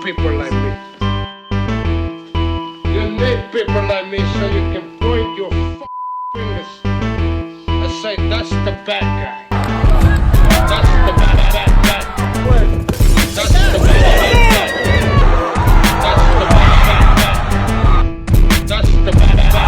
people like me. You need people like me so you can point your fingers and say, that's the bad guy. That's the bad guy. That's the bad guy. That's the bad guy. That's the bad guy.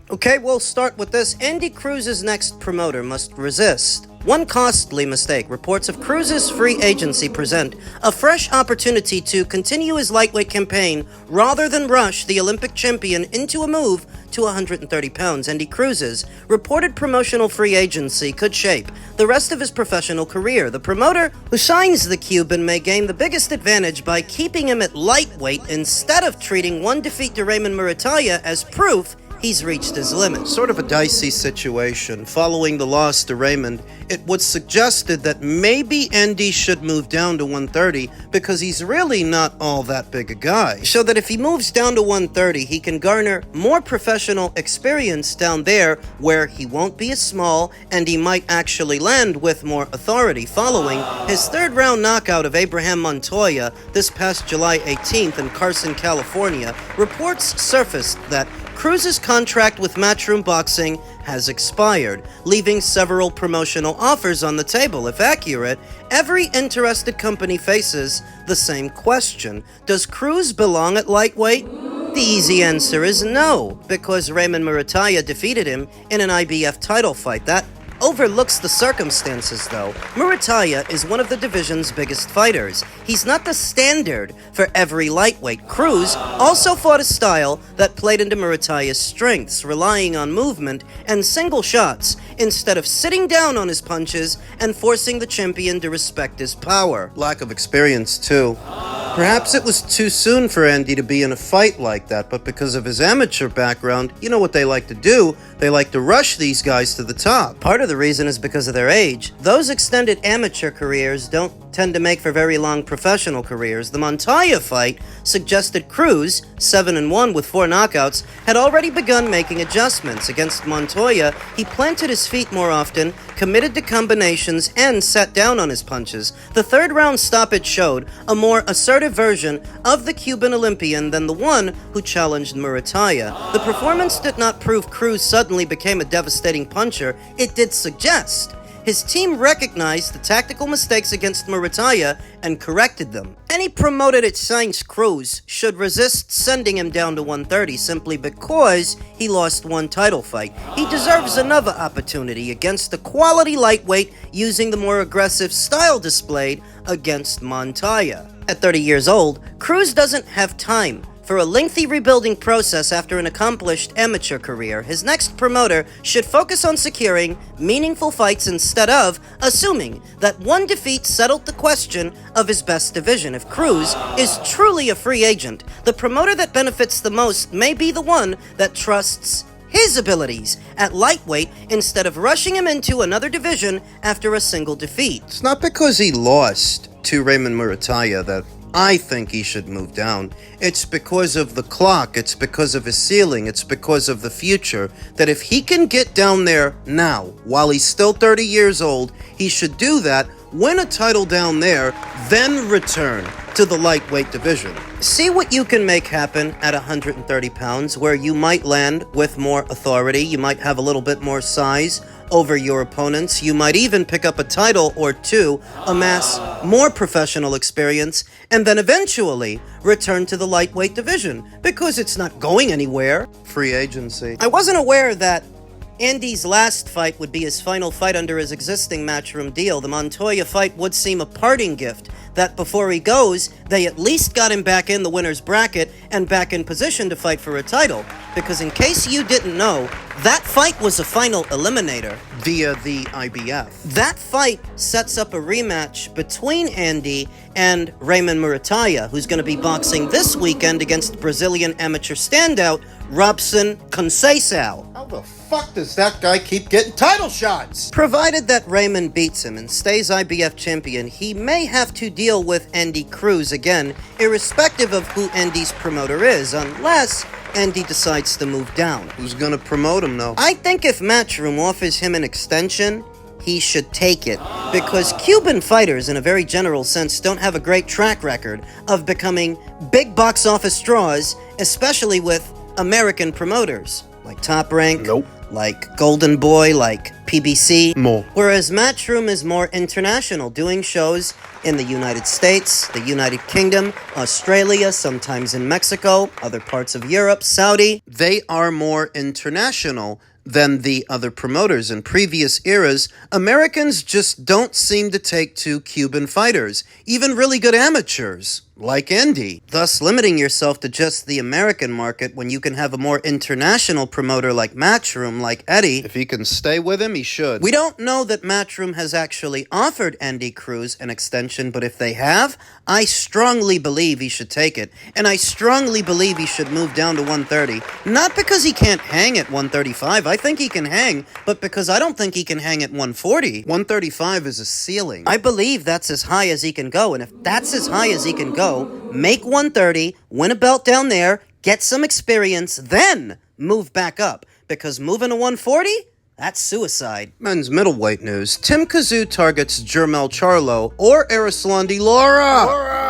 Okay, we'll start with this. Andy Cruz's next promoter must resist one costly mistake. Reports of Cruz's free agency present a fresh opportunity to continue his lightweight campaign rather than rush the Olympic champion into a move to 130 pounds. Andy Cruz's reported promotional free agency could shape the rest of his professional career. The promoter who signs the Cuban may gain the biggest advantage by keeping him at lightweight instead of treating one defeat to Raymond Murataya as proof he's reached his limit. Sort of a dicey situation. Following the loss to Raymond, it was suggested that maybe Andy should move down to 130 because he's really not all that big a guy. So that if he moves down to 130, he can garner more professional experience down there where he won't be as small and he might actually land with more authority. Following his third-round knockout of Abraham Montoya this past July 18th in Carson, California, reports surfaced that Cruz's contract with Matchroom Boxing has expired, leaving several promotional offers on the table. If accurate, every interested company faces the same question. Does Cruz belong at lightweight? The easy answer is no, because Raymond Murataya defeated him in an IBF title fight. That overlooks the circumstances, though. Murataya is one of the division's biggest fighters. He's not the standard for every lightweight. Cruz also fought a style that played into Murataya's strengths, relying on movement and single shots instead of sitting down on his punches and forcing the champion to respect his power. Lack of experience, too. Perhaps it was too soon for Andy to be in a fight like that, but because of his amateur background, you know what they like to do? They like to rush these guys to the top. Part of the reason is because of their age. Those extended amateur careers don't tend to make for very long professional careers. The Montoya fight suggested Cruz, 7-1 with 4 knockouts, had already begun making adjustments. Against Montoya, he planted his feet more often, committed to combinations, and sat down on his punches. The third-round stoppage showed a more assertive version of the Cuban Olympian than the one who challenged Murataya. The performance did not prove Cruz suddenly became a devastating puncher. It did suggest his team recognized the tactical mistakes against Murataya and corrected them. Any promoter that signs Cruz should resist sending him down to 130 simply because he lost one title fight. He deserves another opportunity against the quality lightweight using the more aggressive style displayed against Montoya. At 30 years old, Cruz doesn't have time for a lengthy rebuilding process after an accomplished amateur career. His next promoter should focus on securing meaningful fights instead of assuming that one defeat settled the question of his best division. If Cruz is truly a free agent, the promoter that benefits the most may be the one that trusts his abilities at lightweight instead of rushing him into another division after a single defeat. It's not because he lost to Raymond Murataya that I think he should move down. It's because of the clock, it's because of his ceiling, it's because of the future, that if he can get down there now, while he's still 30 years old, he should do that, win a title down there, then return to the lightweight division. See what you can make happen at 130 pounds, where you might land with more authority, you might have a little bit more size over your opponents, you might even pick up a title or two, amass more professional experience, and then eventually return to the lightweight division, because it's not going anywhere. Free agency. I wasn't aware that Andy's last fight would be his final fight under his existing Matchroom deal. The Montoya fight would seem a parting gift, that before he goes, they at least got him back in the winner's bracket and back in position to fight for a title. Because in case you didn't know, that fight was a final eliminator via the IBF. That fight sets up a rematch between Andy and Raymond Murataya, who's going to be boxing this weekend against Brazilian amateur standout Robson Conceição. How the fuck does that guy keep getting title shots? Provided that Raymond beats him and stays IBF champion, he may have to deal with Andy Cruz again, irrespective of who Andy's promoter is, unless Andy decides to move down. Who's gonna promote him, though? I think if Matchroom offers him an extension, he should take it, because Cuban fighters, in a very general sense, don't have a great track record of becoming big box office draws, especially with American promoters, like Top Rank, Nope. like Golden Boy, like PBC. More. Whereas Matchroom is more international, doing shows in the United States, the United Kingdom, Australia, sometimes in Mexico, other parts of Europe, Saudi. They are more international than the other promoters. In previous eras, Americans just don't seem to take to Cuban fighters, even really good amateurs, like Andy. Thus limiting yourself to just the American market when you can have a more international promoter like Matchroom, like Eddie. If he can stay with him, he should. We don't know that Matchroom has actually offered Andy Cruz an extension, but if they have, I strongly believe he should take it. And I strongly believe he should move down to 130. Not because he can't hang at 135. I think he can hang, but because I don't think he can hang at 140. 135 is a ceiling. I believe that's as high as he can go, and if that's as high as he can go, make 130, win a belt down there, get some experience, then move back up. Because moving to 140? That's suicide. Men's middleweight news. Tim Tszyu targets Jermell Charlo or Erislandy Lara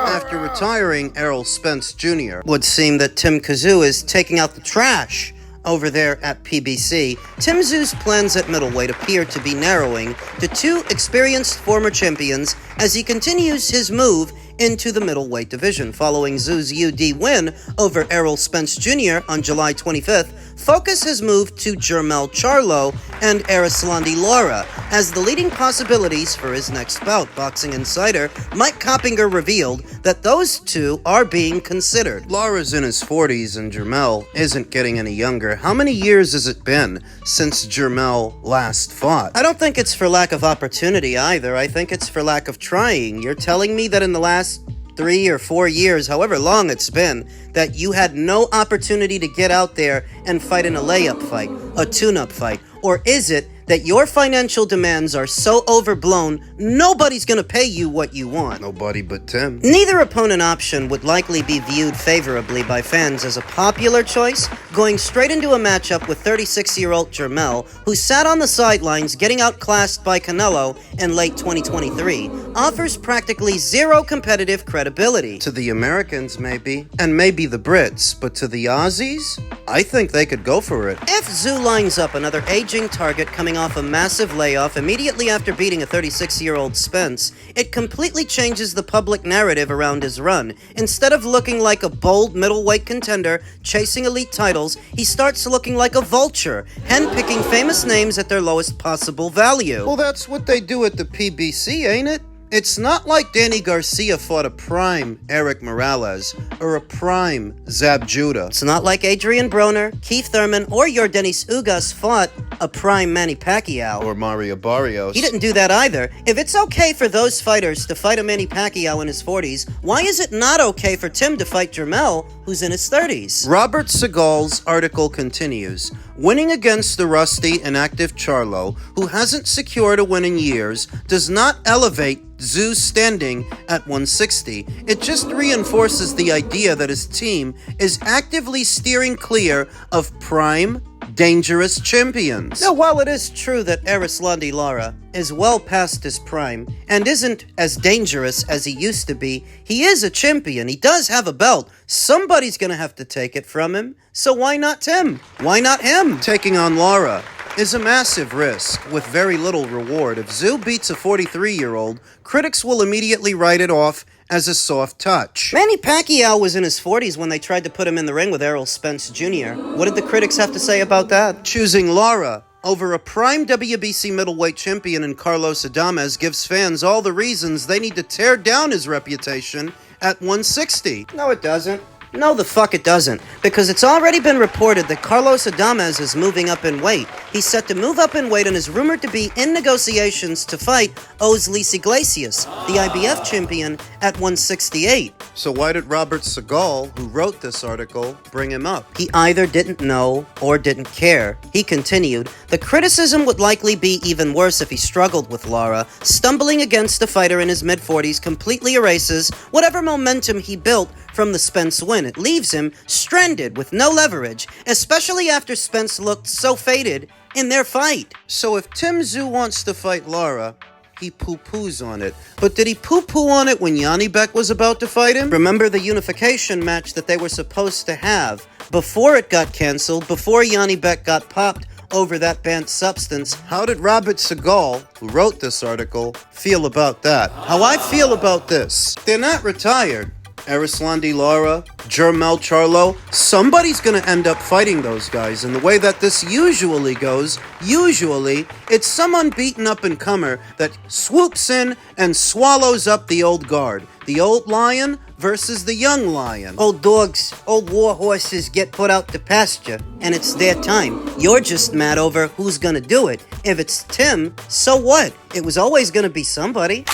after retiring Errol Spence Jr. Would seem that Tim Tszyu is taking out the trash over there at PBC. Tim Tszyu's plans at middleweight appear to be narrowing to two experienced former champions as he continues his move into the middleweight division. Following Tszyu's UD win over Errol Spence Jr. on July 25th, focus has moved to Jermell Charlo and Erislandy Lara as the leading possibilities for his next bout. Boxing Insider Mike Coppinger revealed that those two are being considered. Lara's in his 40s and Jermell isn't getting any younger. How many years has it been since Jermell last fought? I don't think it's for lack of opportunity either. I think it's for lack of trying. You're telling me that in the last 3 or 4 years, however long it's been, that you had no opportunity to get out there and fight in a layup fight, a tune-up fight? Or is it that your financial demands are so overblown, nobody's gonna pay you what you want? Nobody but Tim. Neither opponent option would likely be viewed favorably by fans as a popular choice. Going straight into a matchup with 36-year-old Jermell, who sat on the sidelines getting outclassed by Canelo in late 2023, offers practically zero competitive credibility. To the Americans, maybe, and maybe the Brits, but to the Aussies, I think they could go for it. If Tszyu lines up another aging target coming off a massive layoff immediately after beating a 36-year-old Spence, it completely changes the public narrative around his run. Instead of looking like a bold middleweight contender chasing elite titles, he starts looking like a vulture, handpicking famous names at their lowest possible value. Well, that's what they do at the PBC, ain't it? It's not like Danny Garcia fought a prime Eric Morales or a prime Zab Judah. It's not like Adrian Broner, Keith Thurman, or your Dennis Ugas fought a prime Manny Pacquiao. Or Mario Barrios. He didn't do that either. If it's okay for those fighters to fight a Manny Pacquiao in his 40s, why is it not okay for Tim to fight Jermell, who's in his 30s? Robert Seagal's article continues. Winning against the rusty and active Charlo, who hasn't secured a win in years, does not elevate Tszyu's standing at 160. It just reinforces the idea that his team is actively steering clear of prime, dangerous champions. Now, while it is true that Erislandy Lara is well past his prime and isn't as dangerous as he used to be, he is a champion. He does have a belt. Somebody's gonna have to take it from him. So why not Tim? Why not him? Taking on Lara is a massive risk with very little reward. If Tszyu beats a 43-year-old, critics will immediately write it off as a soft touch. Manny Pacquiao was in his 40s when they tried to put him in the ring with Errol Spence Jr. What did the critics have to say about that? Choosing Lara over a prime WBC middleweight champion in Carlos Adames gives fans all the reasons they need to tear down his reputation at 160. No, it doesn't. No, the fuck it doesn't, because it's already been reported that Carlos Adames is moving up in weight. He's set to move up in weight and is rumored to be in negotiations to fight Oslis Iglesias, the IBF champion, at 168. So why did Robert Segal, who wrote this article, bring him up? He either didn't know or didn't care. He continued, the criticism would likely be even worse if he struggled with Lara. Stumbling against a fighter in his mid-40s completely erases whatever momentum he built from the Spence win. It leaves him stranded with no leverage, especially after Spence looked so faded in their fight. So if Tszyu wants to fight Lara, he poo-poos on it. But did he poo-poo on it when Yanni Beck was about to fight him? Remember the unification match that they were supposed to have before it got canceled, before Yanni Beck got popped over that banned substance? How did Robert Segal, who wrote this article, feel about that? How I feel about this? They're not retired. Erislandy Lara, Jermel Charlo, somebody's gonna end up fighting those guys, and the way that this usually goes, it's some unbeaten up-and-comer that swoops in and swallows up the old guard. The old lion versus the young lion. Old dogs, old war horses get put out to pasture, and it's their time. You're just mad over who's gonna do it. If it's Tim, so what? It was always gonna be somebody.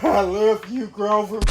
I love you, Grover.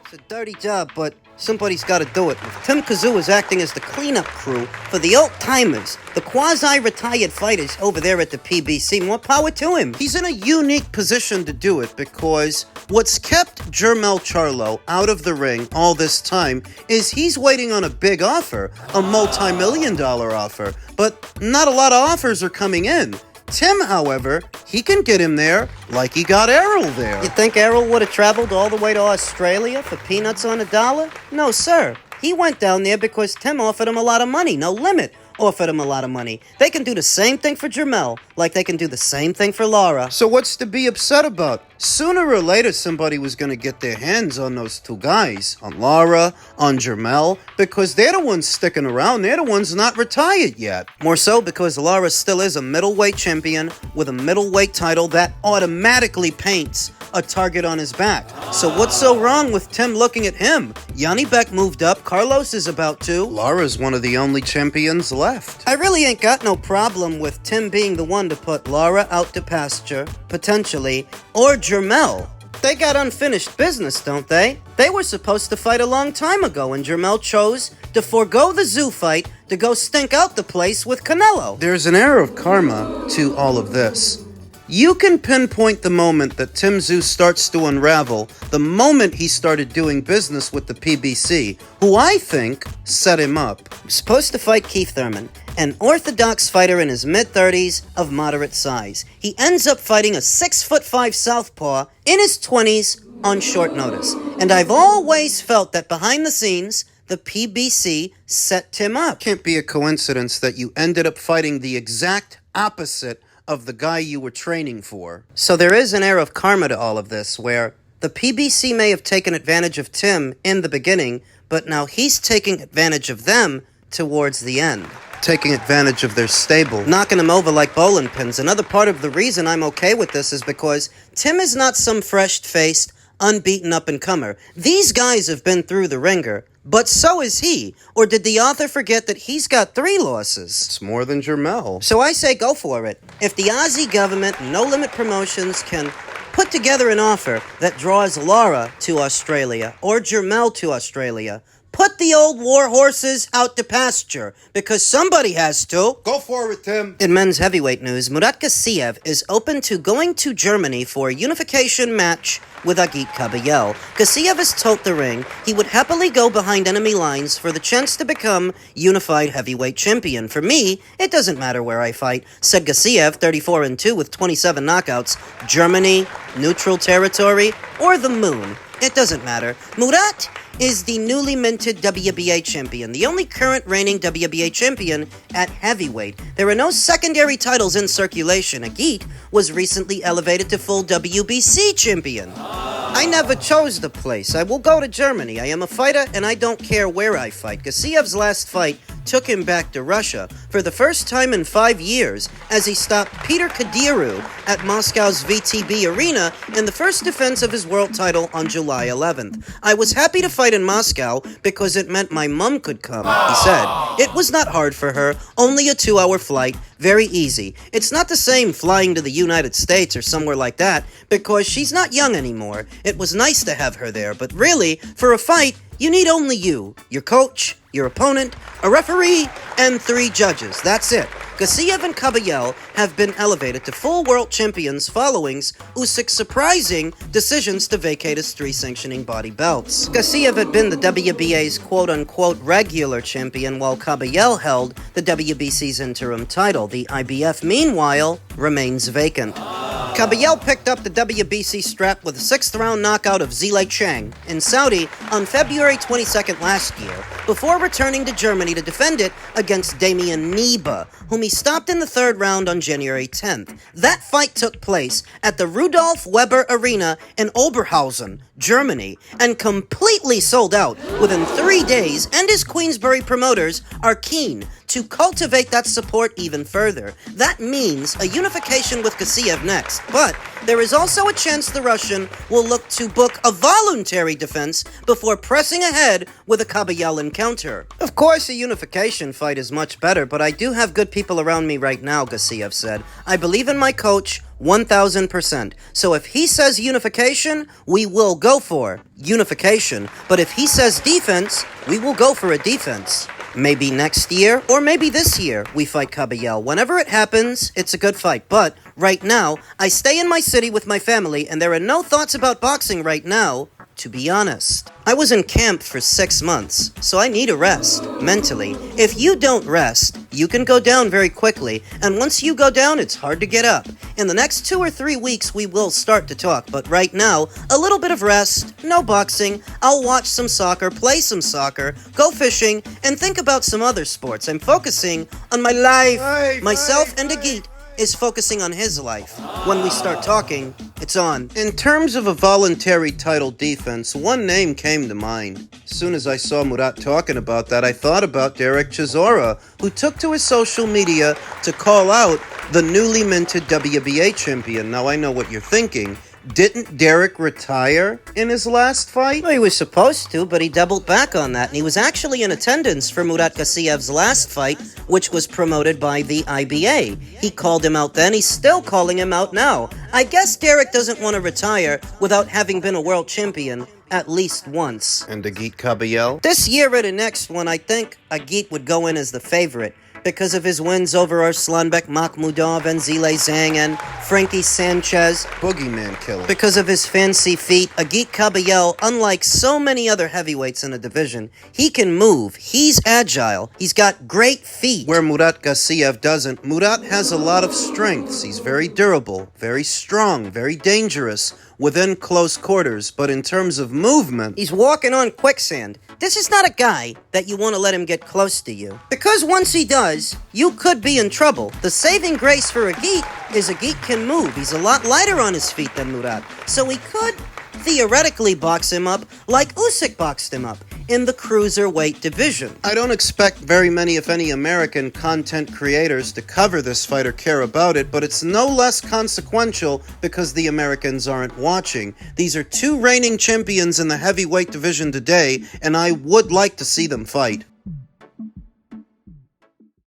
It's a dirty job, but somebody's got to do it. If Tim Tszyu is acting as the cleanup crew for the old-timers, the quasi-retired fighters over there at the PBC, more power to him. He's in a unique position to do it because what's kept Jermel Charlo out of the ring all this time is he's waiting on a big offer, a multi-million-dollar offer, but not a lot of offers are coming in. Tim, however, he can get him there like he got Errol there. You think Errol would have traveled all the way to Australia for peanuts on $1? No, sir. He went down there because Tim offered him a lot of money. No Limit offered him a lot of money. They can do the same thing for Jermel, like they can do the same thing for Lara. So what's to be upset about? Sooner or later, somebody was going to get their hands on those two guys, on Lara, on Jermel, because they're the ones sticking around. They're the ones not retired yet. More so because Lara still is a middleweight champion with a middleweight title that automatically paints a target on his back. So what's so wrong with Tim looking at him? Yanni Beck moved up. Carlos is about to. Lara's one of the only champions left. I really ain't got no problem with Tim being the one to put Lara out to pasture, potentially, or Jermel. They got unfinished business, don't they? They were supposed to fight a long time ago, and Jermel chose to forego the Tszyu fight to go stink out the place with Canelo. There's an air of karma to all of this. You can pinpoint the moment that Tszyu starts to unravel, the moment he started doing business with the PBC, who I think set him up. He was supposed to fight Keith Thurman, an orthodox fighter in his mid-30s of moderate size. He ends up fighting a 6'5" southpaw in his 20s on short notice. And I've always felt that behind the scenes, the PBC set Tim up. Can't be a coincidence that you ended up fighting the exact opposite of the guy you were training for. So there is an air of karma to all of this, where the PBC may have taken advantage of Tim in the beginning, but now he's taking advantage of them towards the end. Taking advantage of their stable. Knocking them over like bowling pins. Another part of the reason I'm okay with this is because Tim is not some fresh-faced, unbeaten up-and-comer. These guys have been through the ringer, but so is he. Or did the author forget that he's got 3 losses? It's more than Jermel. So I say go for it. If the Aussie government and No Limit Promotions can put together an offer that draws Lara to Australia or Jermel to Australia, put the old war horses out to pasture, because somebody has to. Go for it, Tim. In men's heavyweight news, Murat Gassiev is open to going to Germany for a unification match with Agit Kabayel. Gassiev has told the ring he would happily go behind enemy lines for the chance to become unified heavyweight champion. For me, it doesn't matter where I fight, said Gassiev, 34-2 with 27 knockouts. Germany, neutral territory, or the moon. It doesn't matter. Murat is the newly minted WBA champion, the only current reigning WBA champion at heavyweight. There are no secondary titles in circulation. Agit was recently elevated to full WBC champion. I never chose the place. I will go to Germany. I am a fighter, and I don't care where I fight. Gassiev's last fight took him back to Russia for the first time in 5 years as he stopped Peter Kadiru at Moscow's VTB Arena in the first defense of his world title on July 11th. I was happy to fight in Moscow because it meant my mum could come, he said. It was not hard for her, only a 2-hour flight, very easy. It's not the same flying to the United States or somewhere like that because she's not young anymore. It was nice to have her there, but really, for a fight, you need only you, your coach, your opponent, a referee, and 3 judges. That's it. Gassiev and Kabayel have been elevated to full world champions following Usyk's surprising decisions to vacate his 3 sanctioning body belts. Gassiev had been the WBA's quote-unquote regular champion while Kabayel held the WBC's interim title. The IBF, meanwhile, remains vacant. Kabayel picked up the WBC strap with a 6th-round knockout of Zhilei Chang in Saudi on February 22nd last year, before returning to Germany to defend it against Damian Nieba, whom he stopped in the 3rd round on January 10th. That fight took place at the Rudolf Weber Arena in Oberhausen, Germany, and completely sold out within 3 days, and his Queensbury promoters are keen to cultivate that support even further. That means a unification with Gassiev next, but there is also a chance the Russian will look to book a voluntary defense before pressing ahead with a Kabayel encounter. Of course, a unification fight is much better, but I do have good people around me right now, Gassiev said. I believe in my coach 1000%. So if he says unification, we will go for unification. But if he says defense, we will go for a defense. Maybe next year, or maybe this year, we fight Kabayel. Whenever it happens, it's a good fight. But right now, I stay in my city with my family, and there are no thoughts about boxing right now, to be honest. I was in camp for 6 months, so I need a rest, mentally. If you don't rest, you can go down very quickly, and once you go down, it's hard to get up. In the next 2 or 3 weeks, we will start to talk, but right now, a little bit of rest, no boxing, I'll watch some soccer, play some soccer, go fishing, and think about some other sports. I'm focusing on my life. Myself and Agit is focusing on his life. When we start talking, it's on. In terms of a voluntary title defense, one name came to mind. As soon as I saw Murat talking about that, I thought about Derek Chisora, who took to his social media to call out the newly minted WBA champion. Now I know what you're thinking. Didn't Derek retire in his last fight? Well, he was supposed to, but he doubled back on that, and he was actually in attendance for Murat Gassiev's last fight, which was promoted by the IBA. He called him out then, he's still calling him out now. I guess Derek doesn't want to retire without having been a world champion at least once. And Agit Kabayel? This year or the next one, I think Agit would go in as the favorite, because of his wins over Arslanbek Makhmudov and Zhilei Zhang and Frankie Sanchez. Boogeyman killer. Because of his fancy feet, Agit Kabayel, unlike so many other heavyweights in the division, he can move, he's agile, he's got great feet. Where Murat Gassiev doesn't. Murat has a lot of strengths. He's very durable, very strong, very dangerous within close quarters, but in terms of movement, he's walking on quicksand. This is not a guy that you want to let him get close to you, because once he does, you could be in trouble. The saving grace for Agit is Agit can move. He's a lot lighter on his feet than Murat, so he could theoretically box him up like Usyk boxed him up in the cruiserweight division. I don't expect very many, if any, American content creators to cover this fight or care about it, but it's no less consequential because the Americans aren't watching. These are 2 reigning champions in the heavyweight division today, and I would like to see them fight.